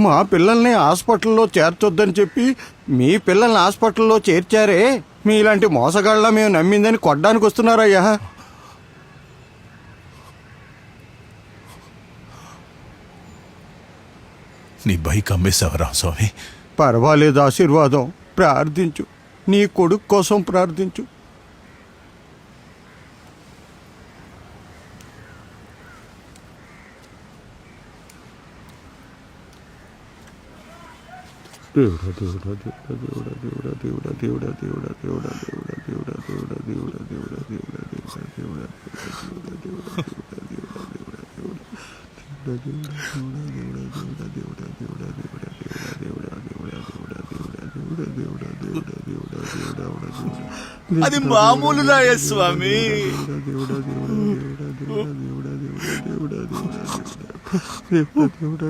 మా పిల్లల్ని హాస్పిటల్లో చేర్చొద్దని చెప్పి మీ పిల్లల్ని హాస్పిటల్లో చేర్చారే, మీలాంటి మోసగాళ్ళ మేము నమ్మిందని కొట్టడానికి వస్తున్నారయ్యా. నీ బైక్ అమ్మేశావరా స్వామి? పర్వాలేదు, ఆశీర్వాదం. ప్రార్థించు, నీ కొడుకు కోసం ప్రార్థించు. దేవుడా దేవుడా దేవుడా దేవుడా దేవుడా దేవుడా దేవుడా దేవుడా దేవుడా దేవుడా దేవుడా దేవుడా దేవుడా దేవుడా దేవుడా అది మామూలు రాయ స్వామి. దేవుడా దేవుడా దేవుడా దేవుడా దేవుడా దేవుడా దేవుడా దేవుడా దేవుడా దేవుడా